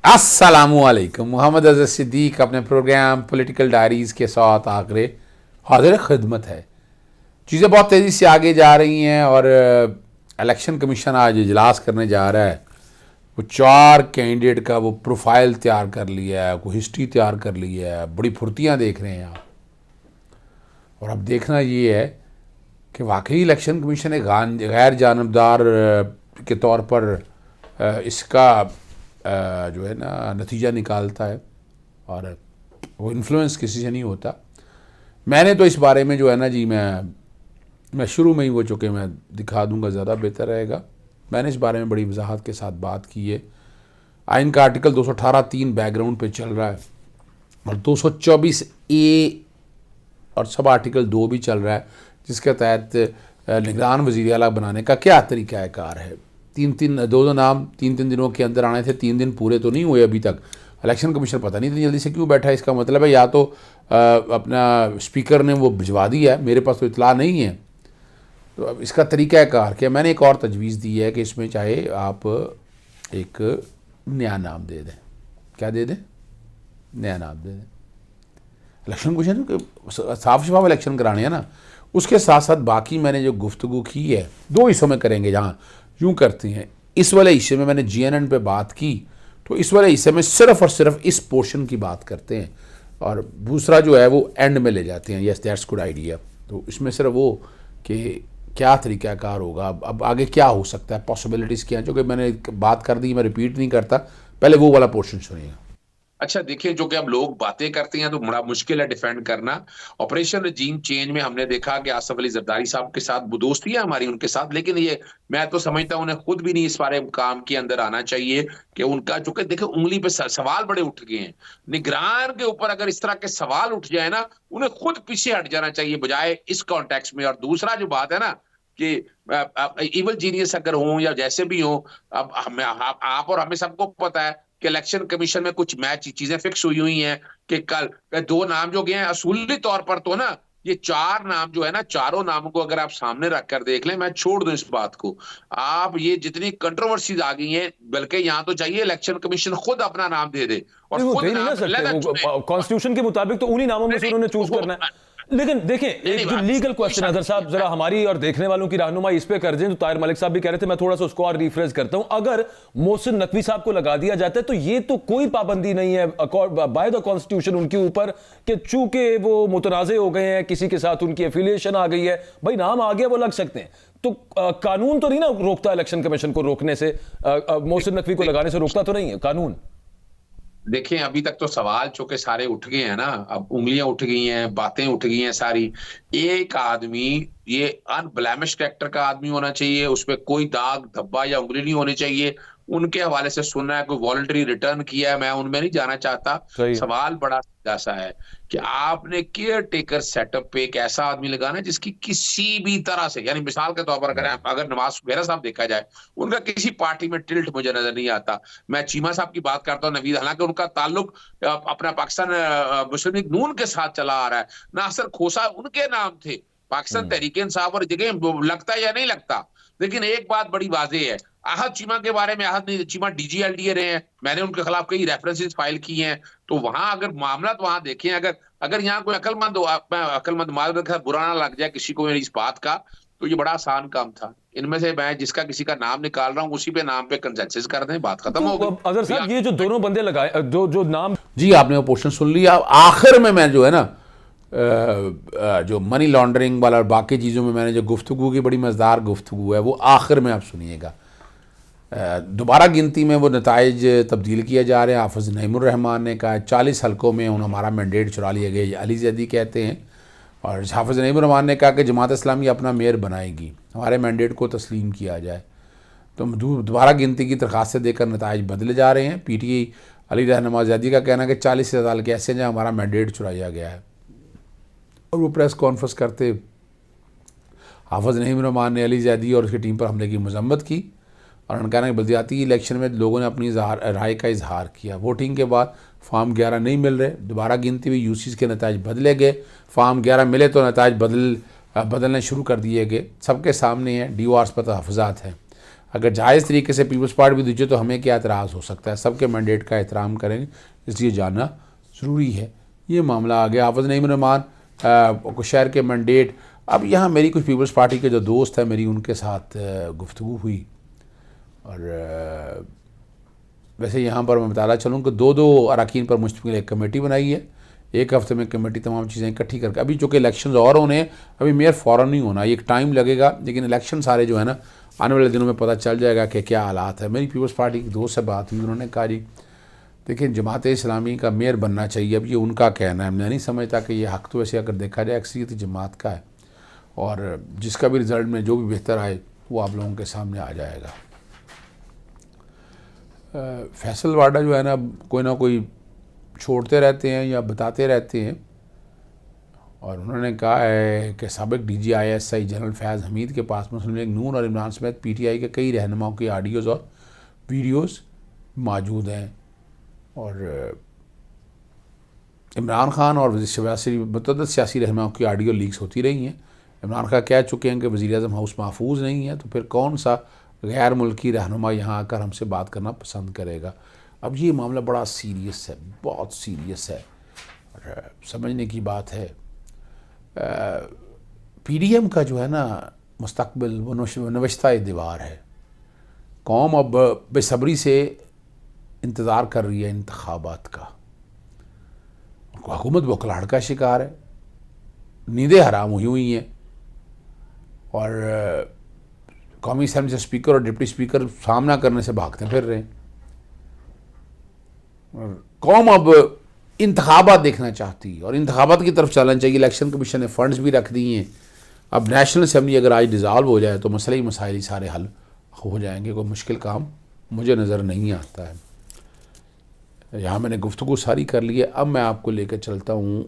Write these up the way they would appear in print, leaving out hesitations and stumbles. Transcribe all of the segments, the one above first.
अस्सलामुअलैकुम। मोहम्मद अज़हर सिद्दीक अपने programme political diaries के साथ आखिर हाजिर खिदमत है। चीज़ें बहुत तेज़ी से आगे जा रही हैं और इलेक्शन कमीशन आज इजलास करने जा रहा है। वो 4 कैंडिडेट का वो प्रोफाइल तैयार कर लिया है, कोई हिस्ट्री तैयार कर ली है, बड़ी फुर्तियाँ देख रहे हैं आप। और अब देखना ये है कि वाकई इलेक्शन कमीशन एक गैर जानबदार के तौर पर इसका जो है ना नतीजा निकालता है और वो इन्फ्लुएंस किसी से नहीं होता। मैंने तो इस बारे में जो है ना जी मैं शुरू में ही वो चूँकि मैं दिखा दूंगा ज़्यादा बेहतर रहेगा। मैंने इस बारे में बड़ी वजाहत के साथ बात की है। आइन का आर्टिकल 218(3) बैकग्राउंड पे चल रहा है और 224A और सब आर्टिकल 2 भी चल रहा है, जिसके तहत निगरान वज़ीर आला बनाने का क्या तरीक़ाकार है। दो नाम तीन दिनों के अंदर आने थे, 3 दिन पूरे तो नहीं हुए अभी तक। इलेक्शन कमीशन पता नहीं इतनी जल्दी से क्यों बैठा है। इसका मतलब है या तो अपना स्पीकर ने वो भिजवा दिया है, मेरे पास तो इतला नहीं है। तो अब इसका तरीक़ाकार क्या, मैंने एक और तजवीज़ दी है कि इसमें चाहे आप एक नया नाम दे दें। क्या दे दें? नया नाम दे दें। इलेक्शन कमीशन साफ शफाफ इलेक्शन कराने हैं ना, उसके साथ साथ बाकी मैंने जो गुफ्तगू की है 2 हिस्सों में करेंगे। जहाँ यूँ करते हैं, इस वाले हिस्से में मैंने GNN पे बात की, तो इस वाले हिस्से में सिर्फ़ और सिर्फ इस पोर्शन की बात करते हैं और दूसरा जो है वो एंड में ले जाते हैं। Yes, that's good idea. तो इसमें सिर्फ वो कि क्या तरीक़ाकार होगा, अब आगे क्या हो सकता है, पॉसिबिलिटीज़ क्या हैं, जो कि मैंने बात कर दी, मैं रिपीट नहीं करता। पहले वो वाला पोर्शन सुनिएगा। अच्छा देखिए, जो कि अब लोग बातें करते हैं तो बड़ा मुश्किल है डिफेंड करना। ऑपरेशन रजीम चेंज में हमने देखा कि आसफ अली जरदारी साहब के साथ दोस्ती है हमारी उनके साथ, लेकिन ये मैं तो समझता हूं उन्हें खुद भी नहीं इस बारे काम के अंदर आना चाहिए कि उनका जो कि देखो उंगली पे सवाल बड़े उठ गए हैं। निगरान के ऊपर अगर इस तरह के सवाल उठ जाए ना, उन्हें खुद पीछे हट जाना चाहिए बजाय इस कॉन्टेक्स्ट में। और दूसरा जो बात है ना कि इवल जीनियस अगर हों या जैसे भी हों, अब हमें आप और हमें सबको पता है कि इलेक्शन कमीशन में कुछ मैच चीजें फिक्स हुई हुई हैं कि कल 2 नाम जो गए हैं असूली तौर पर, तो ना ये 4 नाम जो है ना, चारों नामों को अगर आप सामने रखकर देख लें, मैं छोड़ दूं इस बात को, आप ये जितनी कंट्रोवर्सीज आ गई हैं, बल्कि यहां तो चाहिए इलेक्शन कमीशन खुद अपना नाम दे दे और वो खुद दे नहीं ना नाम सकते। कॉन्स्टिट्यूशन के मुताबिक तो उन्हीं नामों में से उन्होंने चूज करना है। लेकिन देखें, एक जो लीगल क्वेश्चन अदर साहब जरा हमारी और देखने वालों की रहनुमाई इस पे कर दें, तो ताहिर मलिक साहब भी कह रहे थे, मैं थोड़ा सा उसको और रिफ्रेश करता हूं। अगर मोहसिन नकवी साहब को लगा दिया जाता है तो ये तो कोई पाबंदी नहीं है बाय द कॉन्स्टिट्यूशन उनके ऊपर कि चूंकि वो मुतनाज़े हो गए हैं, किसी के साथ उनकी एफिलिएशन आ गई है, भाई नाम आ गया वो लग सकते हैं। तो कानून तो नहीं ना रोकता इलेक्शन कमीशन को रोकने से, मोहसिन नकवी को लगाने से रोकता तो नहीं है कानून। देखें, अभी तक तो सवाल चूंकि सारे उठ गए हैं ना, अब उंगलियां उठ गई हैं, बातें उठ गई हैं सारी। एक आदमी ये अनब्लेमिश्ड कैरेक्टर का आदमी होना चाहिए, उसमें कोई दाग धब्बा या उंगली नहीं होनी चाहिए। उनके हवाले से सुनना है, कोई वॉलंटरी रिटर्न किया है, मैं उनमें नहीं जाना चाहता। सवाल बड़ा सीधा सा है कि आपने केयर टेकर सेटअप पे एक ऐसा आदमी लगाना है जिसकी किसी भी तरह से, यानी मिसाल के तौर पर अगर नवाज मेरा साहब देखा जाए, उनका किसी पार्टी में टिल्ट मुझे नजर नहीं आता। मैं चीमा साहब की बात करता हूँ, नवीद, हालांकि उनका ताल्लुक अपना पाकिस्तान मुस्लिम लीग नून के साथ चला आ रहा है। नासिर खोसा उनके नाम थे, पाकिस्तान तहरीक इंसाफ और जगह लगता या नहीं लगता। लेकिन एक बात बड़ी वाज़ेह है, आहद चीमा के बारे में, आहद चीमा DGLDA रहे हैं, मैंने उनके खिलाफ कई रेफरेंसेस फाइल की हैं। तो वहां अगर मामला तो वहां देखें, अगर यहाँ कोई अकलमंद माजरत का बुरा ना लग जाए किसी को मेरी इस बात का, तो ये बड़ा आसान काम था। इनमें से मैं जिसका किसी का नाम निकाल रहा हूँ उसी पे नाम पे कंसेंसस कर दें, बात खत्म हो गई। अदर साहब, ये जो दोनों बंदे लगाए, जो नाम, जी आपने वो पोर्शन सुन लिया। आखिर में मैं जो है ना जो मनी लॉन्ड्रिंग वाला और बाकी चीज़ों में मैंने जो गुफ्तगू की, बड़ी मज़ेदार गुफ्तगू है, वो आखिर में आप सुनिएगा। दोबारा गिनती में वो नताइज तब्दील किए जा रहे हैं। हाफिज़ नईमुर्रहमान ने कहा 40 हलकों में हमारा मैंडेट चुरा लिया गया, अली जैदी कहते हैं। और हाफिज़ नईमुर्रहमान ने कहा कि जमात इस्लामी अपना मेयर बनाएगी, हमारे मैंडेट को तस्लीम किया जाए। तो दोबारा गिनती की दरख्वास्तें देकर नताइज बदले जा रहे हैं। PTI अली रहनुमा जैदी का कहना है कि 40 साल के ऐसे जहाँ हमारा मैंडेट चुराया गया है। और वो प्रेस कॉन्फ्रेंस करते हाफिज़ नईमुर्रहमान ने अली जैदी और उसकी टीम पर हमले की मजम्मत की और उन्होंने कहना कि बल्दियाती इलेक्शन में लोगों ने अपनी राय का इजहार किया। वोटिंग के बाद फॉर्म 11 नहीं मिल रहे, दोबारा गिनती हुई, UCs के नताइज बदले गए। फॉर्म 11 मिले तो नताइज बदलने शुरू कर दिए गए, सबके सामने हैं, DORs पर तहफ़्फ़ुज़ात हैं। अगर जायज़ तरीके से पीपल्स पार्टी भी दीजिए तो हमें क्या एतराज़ हो सकता है। सबके मैंडेट का एहतराम करेंगे, इसलिए जानना ज़रूरी है। ये मामला आ गया हाफ़िज़ नईम रहमान शहर के मैंडेट। अब यहाँ मेरी कुछ पीपल्स पार्टी के जो दोस्त हैं, मेरी उनके साथ गुफ्तगू हुई, और वैसे यहाँ पर मैं बताना चलूँ कि 2 अरकान पर मुश्तमिल एक कमेटी बनाई है। एक हफ्ते में कमेटी तमाम चीज़ें इकट्ठी करके, अभी चूँकि इलेक्शन और होने हैं, अभी मेयर फ़ौरन नहीं होना, एक टाइम लगेगा, लेकिन इलेक्शन सारे जो है ना आने वाले दिनों में पता चल जाएगा कि क्या हालात है। मेरी पीपल्स पार्टी के दोस्त से बात हुई, उन्होंने कहा जी देखिए जमात इस्लामी का मेयर बनना चाहिए। अब ये उनका कहना है, मैं नहीं समझता कि ये हक़ तो वैसे अगर देखा जाए अक्सरियत जमात का है, और जिसका भी रिज़ल्ट में जो भी बेहतर आए वो आप लोगों के सामने आ जाएगा। फैसल वाडा जो है ना कोई ना कोई छोड़ते रहते हैं या बताते रहते हैं, और उन्होंने कहा है कि साबिक DGISI जनरल फैज़ हमीद के पास मुस्लिम लीग नून और इमरान समेत PTI के कई रहनुमाओं की ऑडियोज़ और वीडियोज़ मौजूद हैं, और इमरान खान और मुतअद्दिद सियासी रहनुमाओं की ऑडियो लीक्स होती रही हैं। इमरान खान कह चुके हैं कि वज़ीर-ए-आज़म हाउस महफूज नहीं है, तो फिर कौन सा गैर मुल्की रहनुमा यहाँ आकर हमसे बात करना पसंद करेगा। अब ये मामला बड़ा सीरियस है, बहुत सीरियस है, और समझने की बात है। PDM का जो है ना मुस्तकबिल वो नविश्ता दीवार है। कौम अब बेसब्री से इंतज़ार कर रही है इंतखाबात का। हुकूमत बौखलाहट का शिकार है, नींदें हराम हुई हैं, और कौमी असेंबली से स्पीकर और डिप्टी स्पीकर सामना करने से भागते फिर रहे हैं। और कौम अब इंतखाबात देखना चाहती है और इंतखाबात की तरफ चलना चाहिए। इलेक्शन कमीशन ने फंड्स भी रख दिए हैं। अब नेशनल असेंबली अगर आज डिज़ाल्व हो जाए तो मसले ही मसाइल सारे हल हो जाएंगे। कोई मुश्किल काम मुझे नज़र नहीं आता है। यहाँ मैंने गुफ्तगू सारी कर ली है। अब मैं आपको लेकर चलता हूँ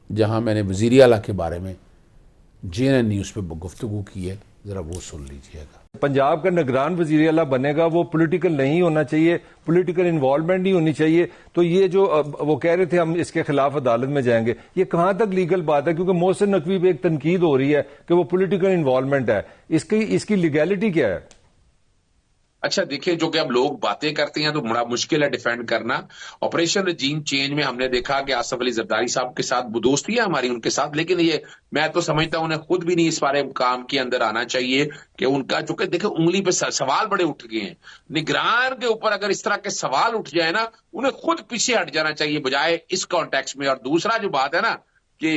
जहाँ मैंने वज़ीर आला के बारे में JNN न्यूज़ पे गुफ्तगू की है, ज़रा वो सुन लीजिएगा। पंजाब का निगरान वजीर आला बनेगा, वो पॉलिटिकल नहीं होना चाहिए, पॉलिटिकल इन्वॉल्वमेंट नहीं होनी चाहिए। तो ये जो वो कह रहे थे हम इसके खिलाफ अदालत में जाएंगे, ये कहां तक लीगल बात है? क्योंकि मोहसिन नकवी पे एक तनकीद हो रही है कि वो पॉलिटिकल इन्वॉल्वमेंट है, इसकी लीगैलिटी क्या है? अच्छा देखिए, जो कि अब लोग बातें करते हैं तो बड़ा मुश्किल है डिफेंड करना। ऑपरेशन रजीम चेंज में हमने देखा कि आसफ अली जरदारी साहब के साथ दोस्ती है हमारी उनके साथ, लेकिन ये मैं तो समझता हूं उन्हें खुद भी नहीं इस बारे काम के अंदर आना चाहिए कि उनका जो कि देखिए उंगली पे सवाल बड़े उठ गए हैं। निगरान के ऊपर अगर इस तरह के सवाल उठ जाए ना, उन्हें खुद पीछे हट जाना चाहिए बजाय इस कॉन्टेक्स्ट में। और दूसरा जो बात है ना कि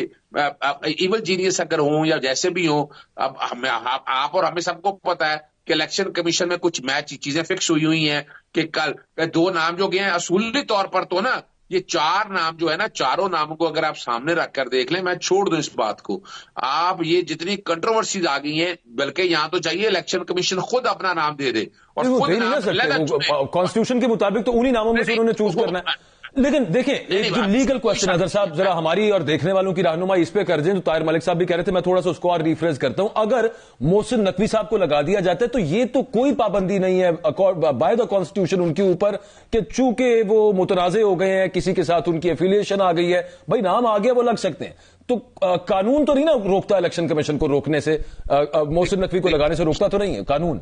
इवल जीनियस अगर हो या जैसे भी हो, अब आप और हमें सबको पता है कि इलेक्शन कमीशन में कुछ मैच चीजें फिक्स हुई हैं कि कल 2 नाम जो गए हैं असूली तौर पर, तो ना ये 4 नाम जो है ना, चारों नामों को अगर आप सामने रखकर देख लें, मैं छोड़ दूं इस बात को, आप ये जितनी कंट्रोवर्सीज आ गई हैं, बल्कि यहां तो चाहिए इलेक्शन कमीशन खुद अपना नाम दे दे और खुद कॉन्स्टिट्यूशन के मुताबिक तो उन्हीं नामों में से उन्होंने चूज करना है। लेकिन देखें, एक जो लीगल क्वेश्चन है, अगर साहब जरा हमारी और देखने वालों की रहनुमाई इस पे कर दें, तो ताहिर मलिक साहब भी कह रहे थे, मैं थोड़ा सा उसको और रिफ्रेश करता हूं। अगर मोहसिन नकवी साहब को लगा दिया जाता है तो ये तो कोई पाबंदी नहीं है बाय द कॉन्स्टिट्यूशन उनके ऊपर कि चूंकि वो मुतनाज़े हो गए हैं, किसी के साथ उनकी एफिलिएशन आ गई है, भाई नाम आ गया वो लग सकते हैं। तो कानून तो नहीं ना रोकता इलेक्शन कमीशन को रोकने से, मोहसिन नकवी को लगाने से रोकता तो नहीं है कानून।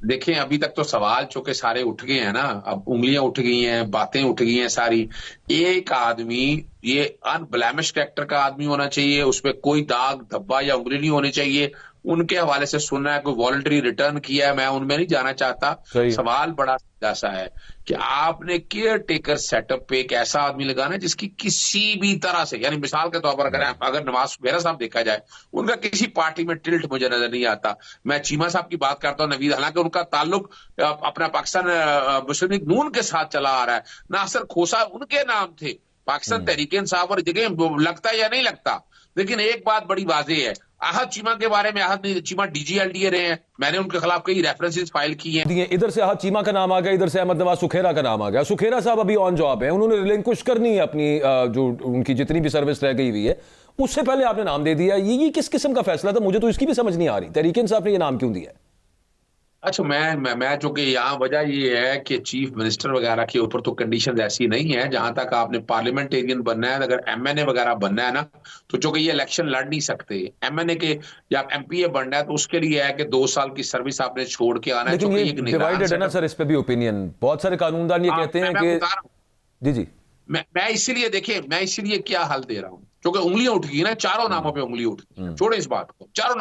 देखें अभी तक तो सवाल चूंकि सारे उठ गए हैं ना, अब उंगलियां उठ गई हैं, बातें उठ गई हैं सारी। एक आदमी ये अनब्लेमिश कैरेक्टर का आदमी होना चाहिए, उसमें कोई दाग धब्बा या उंगली नहीं होनी चाहिए। उनके हवाले से सुनना है कोई वॉलंटरी रिटर्न किया है, मैं उनमें नहीं जाना चाहता। सवाल बड़ा सीधा सा है कि आपने केयर टेकर सेटअप पे एक ऐसा आदमी लगाना है जिसकी किसी भी तरह से, यानी मिसाल के तौर पर अगर नवाज मेहरा साहब देखा जाए, उनका किसी पार्टी में टिल्ट मुझे नजर नहीं आता। मैं चीमा साहब की बात करता हूं, नवीद, हालांकि उनका ताल्लुक अपना पाकिस्तान मुस्लिम लीग नून के साथ चला आ रहा है। नासिर खोसा उनके नाम थे, पाकिस्तान तहरीक इंसाफ और जगह लगता है या नहीं लगता। लेकिन एक बात बड़ी वाज़ेह है, आहद चीमा के बारे में, आहद चीमा DGLDA रहे हैं, मैंने उनके खिलाफ कई रेफरेंसेस फाइल किए हैं। इधर से आहद चीमा का नाम आ गया, इधर से अहमद नवाज सुखेरा का नाम आ गया। सुखेरा साहब अभी ऑन जॉब है, उन्होंने रिलिंक्विश करनी है अपनी जो उनकी जितनी भी सर्विस रह गई हुई है, उससे पहले आपने नाम दे दिया। ये किस किस्म का फैसला था? मुझे तो इसकी भी समझ नहीं आ रही, तहरीक इंसाफ ने ये नाम क्यों दिया? अच्छा, मैं चूंकि यहाँ वजह ये है कि चीफ मिनिस्टर वगैरह के ऊपर तो कंडीशन ऐसी नहीं है। जहां तक आपने पार्लियामेंटेरियन बनना है, अगर एमएनए वगैरह बनना है ना, तो चूंकि ये इलेक्शन लड़ नहीं सकते। एमएनए के या एमपीए बनना है तो उसके लिए है कि 2 साल की सर्विस आपने छोड़ के आना है। लेकिन ये डिवाइडेड है ना सर इस पे भी ओपिनियन, बहुत सारे कानूनदान ये कहते हैं कि जी जी मैं इसीलिए देखिए, मैं इसीलिए क्या हल दे रहा हूं, क्योंकि उंगलियां उठ गई ना, चारों नामों पे उंगली उठ गई। छोड़े इस बात को, चारों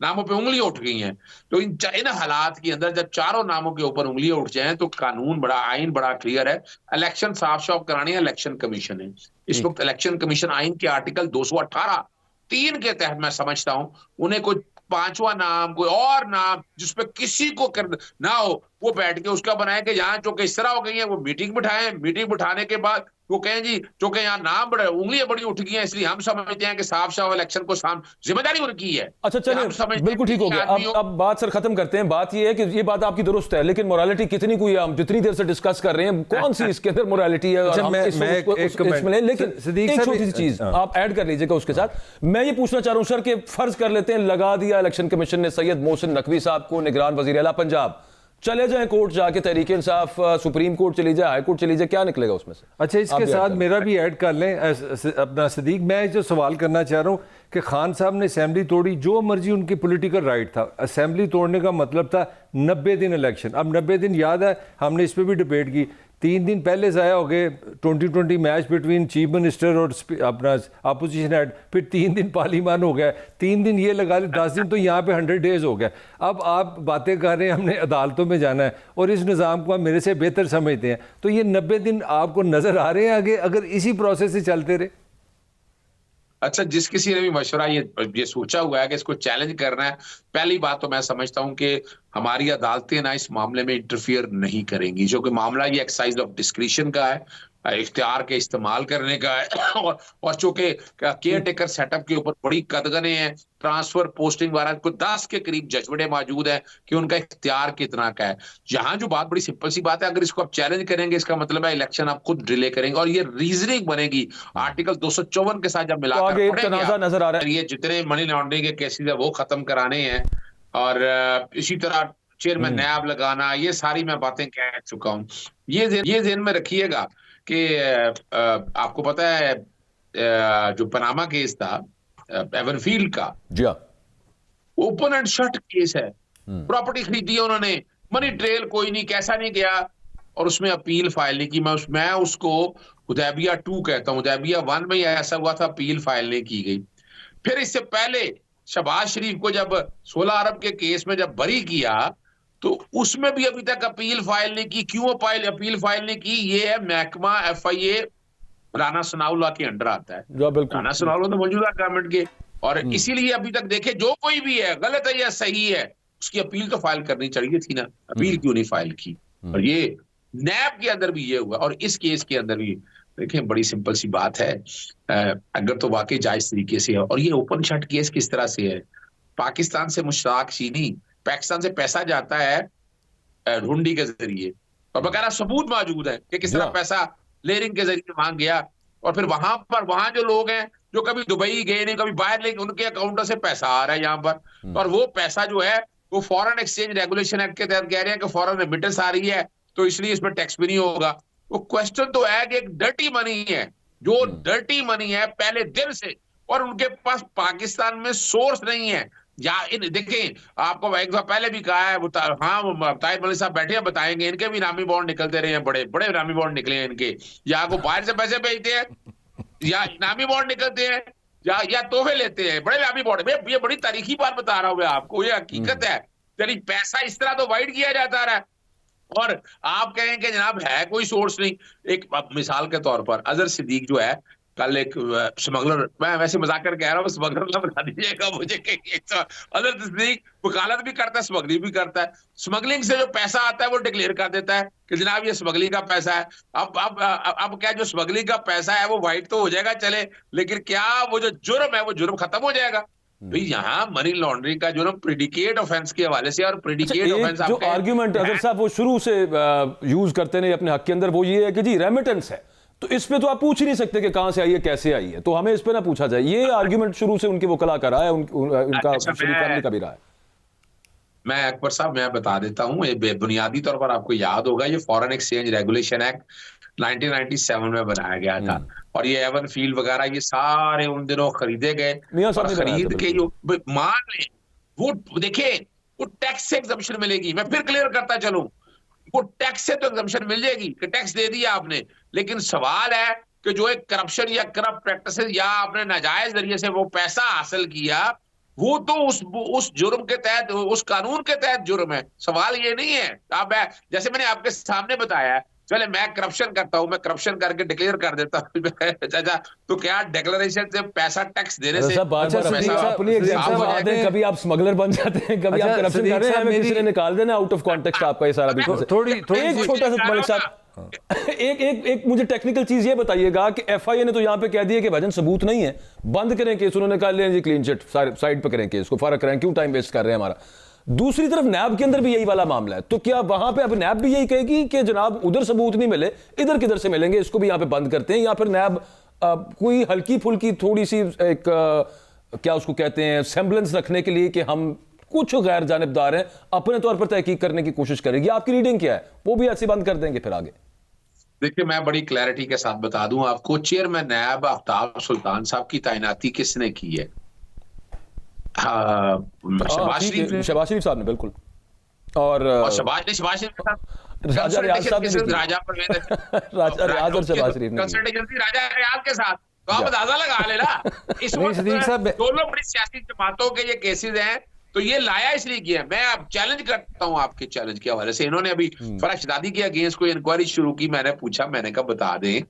नामों पे उंगलियां उठ गई हैं। तो इन हालात के अंदर जब चारों नामों के ऊपर उंगलियां उठ जाएं तो कानून बड़ा, आइन बड़ा क्लियर है। इलेक्शन साफ साफ करानी है, इलेक्शन कमीशन है इस वक्त। इलेक्शन कमीशन आइन के आर्टिकल 218(3) के तहत मैं समझता हूं उन्हें कोई 5वां नाम, कोई और नाम जिसपे किसी को कर ना हो, वो बैठ के उसका बनाए कि यहाँ जो इस तरह हो गई है, वो मीटिंग बिठाएं। मीटिंग बिठाने के बाद वो कहें जी चूंकि यहाँ नाम बड़े, उंगलियां बड़ी उठ गई हैं, इसलिए हम समझते हैं कि साफ साफ इलेक्शन को जिम्मेदारी उनकी है। अच्छा चलिए, बिल्कुल ठीक हो गया। अब बात सर खत्म करते हैं। बात ये है कि ये बात आपकी दुरुस्त है, लेकिन मोरालिटी कितनी कोई हम जितनी देर से डिस्कस कर रहे हैं, कौन सी इसके अंदर मोरालिटी है? लेकिन एक छोटी सी चीज आप ऐड कर लीजिएगा उसके साथ। मैं ये पूछना चाह रहा हूं सर कि फर्ज कर लेते हैं लगा दिया इलेक्शन कमीशन ने सैयद मोहसिन नकवी साहब को निगरान वजीर आला पंजाब, चले जाएं कोर्ट जाके, तहरीक इंसाफ सुप्रीम कोर्ट चली जाए, हाई कोर्ट चली जाए, क्या निकलेगा उसमें से? अच्छा, इसके साथ मेरा भी ऐड कर लें अपना सदीक। मैं जो सवाल करना चाह रहा हूँ कि खान साहब ने असेंबली तोड़ी, जो मर्जी उनकी पॉलिटिकल राइट था। असेंबली तोड़ने का मतलब था 90 दिन इलेक्शन। अब 90 दिन याद है, हमने इस पर भी डिबेट की। 3 दिन पहले ज़ाया हो गए 2020 मैच बिटवीन चीफ मिनिस्टर और अपना अपोजिशन हेड, फिर 3 दिन पार्लियामान हो गया, 3 दिन ये लगा ले, 10 दिन तो यहाँ पे 100 डेज हो गया। अब आप बातें कर रहे हैं हमने अदालतों में जाना है और इस निज़ाम को आप मेरे से बेहतर समझते हैं, तो ये 90 दिन आपको नज़र आ रहे हैं आगे अगर इसी प्रोसेस से चलते रहे? अच्छा, जिस किसी ने भी मशवरा ये सोचा हुआ है कि इसको चैलेंज करना है, पहली बात तो मैं समझता हूं कि हमारी अदालतें ना इस मामले में इंटरफियर नहीं करेंगी, जो कि मामला ये एक्सरसाइज ऑफ डिस्क्रिशन का है, इख्तियार के इस्तेमाल करने का है। और चूंकि केयर टेकर सेटअप के ऊपर बड़ी कदगने हैं, ट्रांसफर पोस्टिंग वाला को 10 के करीब जजमेंटें मौजूद है कि उनका इख्तियार कितना का है। यहाँ जो बात बड़ी सिंपल सी बात है, अगर इसको आप चैलेंज करेंगे इसका मतलब है इलेक्शन आप खुद डिले करेंगे, और ये रीजनिंग बनेगी आर्टिकल 254 के साथ जब मिलाकर नजर आ रहा है। ये जितने मनी लॉन्ड्रिंग के केसेस है वो खत्म कराने हैं, और इसी तरह चेयरमैन नैब लगाना, ये सारी मैं बातें कह चुका हूँ। ये ध्यान में रखिएगा कि आपको पता है जो पनामा केस था एवनफील्ड का, जी हाँ, ओपन एंड शट केस है। प्रॉपर्टी खरीदी उन्होंने, मनी ट्रेल कोई नहीं, कैसा नहीं गया, और उसमें अपील फाइल नहीं की। मैं उसको हुदैबिया 2 कहता हूँ। हुदैबिया 1 में ऐसा हुआ था, अपील फाइल नहीं की गई। फिर इससे पहले शहबाज शरीफ को जब 16 अरब के केस में जब बरी किया, तो उसमें भी अभी तक अपील फाइल नहीं की। क्यों अपील फाइल नहीं की? ये है महकमा FIA राना सनाउल्लाह के अंडर आता है। राना सनाउल्लाह तो मौजूदा गवर्नमेंट के, और इसीलिए अभी तक देखे जो कोई भी है गलत है या सही है, उसकी अपील तो फाइल करनी चाहिए थी ना, अपील क्यों नहीं फाइल की? और ये नैब के अंदर भी ये हुआ, और इस केस के अंदर भी देखें, बड़ी सिंपल सी बात है, अगर तो वाकई जायज तरीके से है। और ये ओपन शट केस किस तरह से है? पाकिस्तान से मुश्ताक चीनी, पाकिस्तान से पैसा जाता है हुंडी के जरिए, और बकायदा सबूत मौजूद है कि किस तरह पैसा लेरिंग के जरिए वहां गया, और फिर वहां जो लोग हैं जो कभी दुबई गए नहीं, कभी बाहर, लेकिन उनके अकाउंटों से पैसा आ रहा है यहाँ पर, और वो पैसा जो है वो फॉरेन एक्सचेंज रेगुलेशन एक्ट के तहत कह रहे हैं कि फॉरेन रेमिटेंस आ रही है, तो इसलिए इसमें टैक्स भी नहीं होगा। वो क्वेश्चन तो है कि एक डर्टी मनी है, जो डर्टी मनी है पहले दिन से, और उनके पास पाकिस्तान में सोर्स नहीं है। या देखें, आपको एक दफा पहले भी कहा है, हाँ ताहिर मलिक साहब बैठे हैं, बताएंगे, इनके भी इनामी बॉन्ड निकलते रहे हैं, बड़े बड़े इनामी बॉन्ड निकले हैं इनके, या को बाहर से पैसे भेजते हैं, या इनामी बॉन्ड निकलते हैं, या तोहफे लेते हैं, बड़े इनामी बॉन्ड। ये बड़ी तारीखी बात बता रहा हूँ मैं आपको, ये हकीकत है। यानी पैसा इस तरह तो वाइड किया जाता रहा है, और आप कहें कि जनाब है कोई सोर्स नहीं। एक मिसाल के तौर पर अजहर सिद्दीक जो है, कल एक स्मगलर, मैं वैसे मजाक कर कह रहा हूँ, स्मगलर ना बता दीजिएगा मुझे, अजहर सिद्दीक वकालत भी करता है, स्मगलिंग भी करता है। स्मगलिंग से जो पैसा आता है वो डिक्लेयर कर देता है कि जनाब ये स्मगलिंग का पैसा है। अब क्या जो स्मगलिंग का पैसा है वो वाइट तो हो जाएगा चले, लेकिन क्या वो जो जुर्म है वो जुर्म खत्म हो जाएगा? भाई यहाँ मनी लॉन्ड्रिंग का जुर्म प्रेडिकेट ऑफेंस के हवाले से, और प्रेडिकेट ऑफेंस जो आर्ग्यूमेंट अगर साहब वो शुरू से यूज करते हैं अपने हक के अंदर, वो ये है कि जी रेमिटेंस है, तो इस पे तो आप पूछ ही नहीं सकते कि कहां से आई है, कैसे आई है, तो हमें इस पे ना पूछा जाए। ये आर्ग्यूमेंट शुरू से उनके वकला का रहा है, उनका शरीफ फैमिली का भी रहा है। मैं अकबर साहब मैं बता देता हूँ, ये बुनियादी तौर पर आपको याद होगा, ये फॉरेन एक्सचेंज रेगुलेशन एक्ट 1997 में बनाया गया था, और ये एवन फील्ड वगैरह ये सारे उन दिनों खरीदे गए, मियां साहब और ने बनाया था, खरीद के जो मान लें वो देखिए वो टैक्स से एग्जम्पशन मिलेगी। मैं फिर क्लियर करता चलूं, वो टैक्स से तो एग्जम्पशन मिल जाएगी कि टैक्स दे दिया आपने, लेकिन सवाल है कि जो एक करप्शन या करप्ट प्रैक्टिसेस या आपने नाजायज जरिए से वो पैसा हासिल किया, वो तो उस जुर्म के तहत, उस कानून के तहत जुर्म है। सवाल ये नहीं है आप जैसे मैंने आपके सामने बताया, चले मैं करप्शन करता हूं, मैं करप्शन करके डिक्लेयर कर देता हूं चाचा, तो क्या डिक्लेरेशन से पैसा टैक्स देने से अपनी एग्जांपल बता दें, कभी आप स्मगलर बन जाते हैं, कभी आप करप्शन कर रहे हैं, हमें किसी ने निकाल देना आउट ऑफ कॉन्टेक्स्ट आपका ये सारा बिल्कुल। थोड़ी एक छोटा सा मलिक साहब, एक मुझे टेक्निकल चीज ये बताइएगा कि एफआईए ने तो यहां पे कह दिया कि भाईजान सबूत नहीं है, बंद करें केस, उन्होंने कहा लें जी क्लीन चिट, साइड पे करें केस को, फर्क करें, क्यों टाइम वेस्ट कर रहे हैं हमारा। दूसरी तरफ नैब के अंदर भी यही वाला मामला है, तो क्या वहां पे अब नैब भी यही कहेगी कि जनाब उधर सबूत नहीं मिले, इधर किधर से मिलेंगे, इसको भी यहां पे बंद करते हैं, या फिर नैब कोई हल्की फुल्की थोड़ी सी एक क्या उसको कहते हैं सेम्बलेंस रखने के लिए कि हम कुछ गैर जानिबदार हैं, अपने तौर पर तहकीक करने की कोशिश करेगी? आपकी रीडिंग क्या है? वो भी ऐसे बंद कर देंगे फिर आगे? देखिए मैं बड़ी क्लैरिटी के साथ बता दूं आपको, चेयरमैन नैब आफ्ताब सुल्तान साहब की तैनाती किसने की है? शहबाज शरीफ साहब ने, बिल्कुल। और शहबाज शरीफ राजा रियाज साहब ने, राजा परवेज रियाज और शहबाज शरीफ ने कंसल्टेंसी राजा रियाज के साथ, तो आप अंदाजा लगा लेना इस वक्त दोनों बड़ी सियासी जमातों के ये केसेस हैं, तो ये लाया इसलिए किया। मैं अब चैलेंज करता हूं आपके चैलेंज के हवाले से, इन्होंने अभी फराज शहजादी के अगेंस्ट कोई इंक्वायरी शुरू की, मैंने पूछा, मैंने कहा बता दें,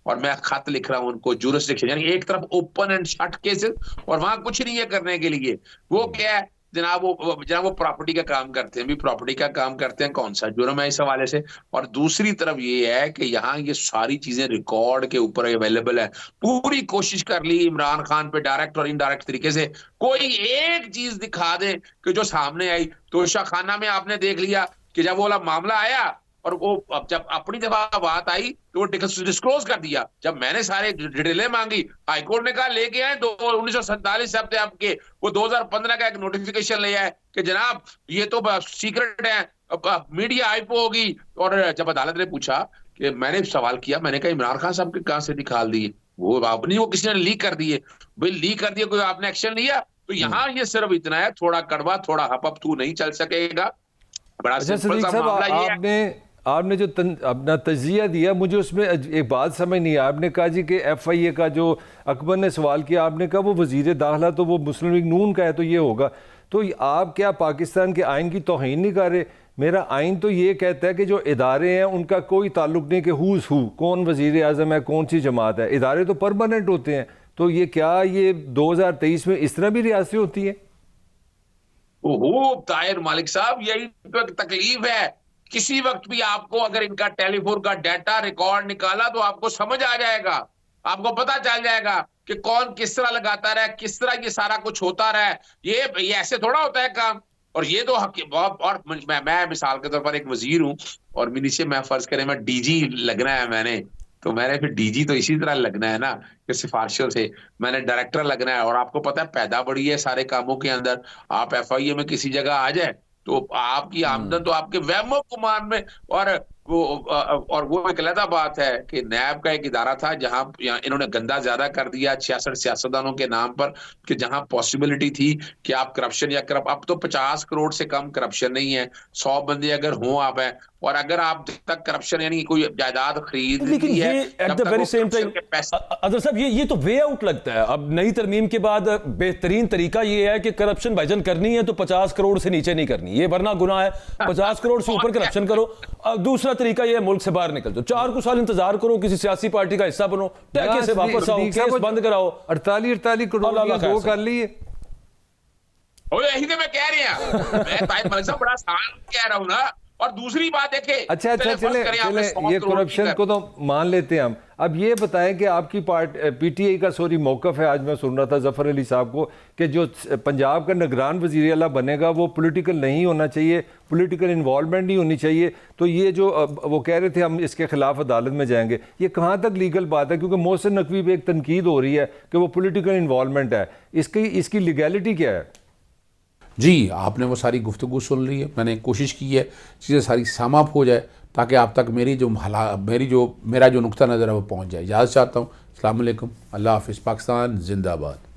और मैं खत लिख रहा हूं उनको, जुरिस्डिक्शन, यानी एक तरफ ओपन एंड शट केसेस और वहां कुछ नहीं है करने के लिए, वो क्या है जनाब, वो प्रॉपर्टी का काम करते हैं, भी प्रॉपर्टी का काम करते हैं, कौन सा जुर्म है इस हवाले से। और दूसरी तरफ ये है कि यहाँ ये सारी चीजें रिकॉर्ड के ऊपर अवेलेबल है, पूरी कोशिश कर ली इमरान खान पे डायरेक्ट और इनडायरेक्ट तरीके से, कोई एक चीज दिखा दे कि जो सामने आई। तो शाखाना में आपने देख लिया कि जब वो वाला मामला आया और वो जब अपनी दफा बात आई तो वो डिस्क्लोज कर दिया, जब मैंने सारे डिटेलें मांगी, हाईकोर्ट ने कहा लेके आए 1947 से आपके, वो 2015 का एक नोटिफिकेशन ले आए कि जनाब ये तो सीक्रेट है, मीडिया हाइपो होगी। और जब अदालत ने पूछा कि मैंने सवाल किया, मैंने कहा इमरान खान साहब के कहां से निकाल दिए, वो आपने, वो किसी ने लीक कर दिए, भाई लीक कर दिए, कोई आपने एक्शन लिया? तो यहाँ ये सिर्फ इतना है, थोड़ा कड़वा थोड़ा हप तू नहीं चल सकेगा, बड़ा सिंपल सा मामला ये है। आपने जो अपना तजिया दिया, मुझे उसमें एक बात समझ नहीं, आपने कहा जी कि एफआईए का जो अकबर ने सवाल किया, आपने कहा वो वजीर दाखिला तो वो मुस्लिम लीग नून का है, तो ये होगा, तो आप क्या पाकिस्तान के आइन की तौहीन नहीं कर रहे? मेरा आइन तो ये कहता है कि जो इदारे हैं उनका कोई ताल्लुक नहीं कि हुज हु, कौन वजीर आज़म है, कौन सी जमात है, इदारे तो परमानेंट होते हैं। तो ये क्या ये 2023 में इस तरह भी रियासतें होती हैं? ओहो ताहिर मालिक साहब, यही तो तकलीफ है, किसी वक्त भी आपको अगर इनका टेलीफोन का डाटा रिकॉर्ड निकाला तो आपको समझ आ जाएगा, आपको पता चल जाएगा कि कौन किस तरह लगाता रहा, किस तरह ये सारा कुछ होता रहा। ये ऐसे थोड़ा होता है काम। और ये तो और मैं मिसाल के तौर पर एक वजीर हूं और नीचे मैं फर्ज करें मैं डीजी लगना है, मैंने फिर डीजी तो इसी तरह लगना है ना कि सिफारिशों से, मैंने डायरेक्टर लगना है। और आपको पता है पैदा बड़ी है सारे कामों के अंदर, आप एफआईए में किसी जगह आ जाए तो आपकी आमदन तो आपके वहमो गुमान में। और वो एक अलग बात है कि नैब का एक इदारा था जहां इन्होंने गंदा ज्यादा कर दिया 66 सियासतदानों के नाम पर, कि जहां पॉसिबिलिटी थी कि आप करप्शन या अब तो 50 करोड़ से कम करप्शन नहीं है, 100 बंदे अगर हों आप है, और अगर आप तक करप्शन यानी कोई जायदाद खरीद लेकिन ये at the very same time other साहब ये तो वे आउट लगता है। अब नई तरमीम के बाद बेहतरीन तरीका ये है कि करप्शन भाईजान करनी है तो 50 करोड़ से नीचे नहीं करनी, ये वरना गुनाह है। 50 करोड़ से ऊपर करप्शन करो। दूसरा तरीका ये है मुल्क से बाहर निकल जाओ, 4 कुछ साल इंतजार करो, किसी सियासी पार्टी का हिस्सा बनो, टैके से वापस आओ, केस बंद कराओ। 48 करोड़ दो कर लिए। यही तो मैं कह रही हूं, मैं ताहिर मलिक साहब बड़ा आसान कह रहा हूं ना। और दूसरी बात देखें, अच्छा चले ये करप्शन को तो मान लेते हैं हम। अब ये बताएं कि आपकी पीटीआई का मौकफ है, आज मैं सुन रहा था जफर अली साहब को, कि जो पंजाब का निगरान वज़ीर आला बनेगा वो पॉलिटिकल नहीं होना चाहिए, पॉलिटिकल इन्वॉल्वमेंट नहीं होनी चाहिए। तो ये जो वो कह रहे थे हम इसके खिलाफ अदालत में जाएंगे, ये कहाँ तक लीगल बात है? क्योंकि मोहसिन नकवी पे एक तनकीद हो रही है कि वो पॉलिटिकल इन्वॉल्वमेंट है, इसकी लीगैलिटी क्या है? जी, आपने वो सारी गुफ्तगू सुन ली है, मैंने कोशिश की है चीज़ें सारी सम अप हो जाए ताकि आप तक मेरा जो नुक्ता नज़र है वो पहुँच जाए। इजाज़त चाहता हूँ। अस्सलाम वालेकुम, अल्लाह हाफ़िज़, पाकिस्तान जिंदाबाद।